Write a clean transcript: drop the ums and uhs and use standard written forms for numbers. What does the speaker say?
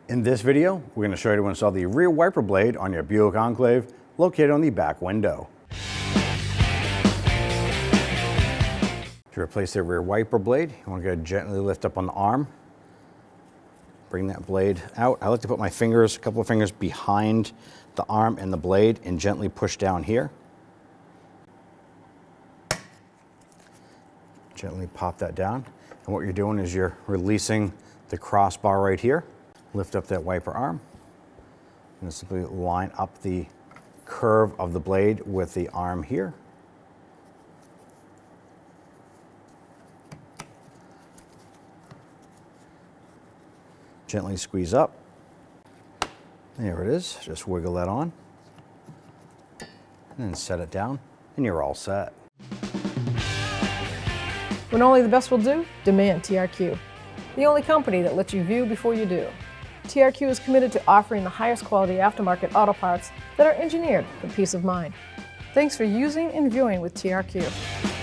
In this video, we're going to show you how to install the rear wiper blade on your Buick Enclave located on the back window. To replace the rear wiper blade, you want to go gently lift up on the arm. Bring that blade out. I like to put my fingers, a couple of fingers behind the arm and the blade and gently push down here. Gently pop that down. And what you're doing is you're releasing the crossbar right here. Lift up that wiper arm and simply line up the curve of the blade with the arm here. Gently squeeze up. There it is. Just wiggle that on and then set it down and you're all set. When only the best will do, demand TRQ. The only company that lets you view before you do. TRQ is committed to offering the highest quality aftermarket auto parts that are engineered for peace of mind. Thanks for using and viewing with TRQ.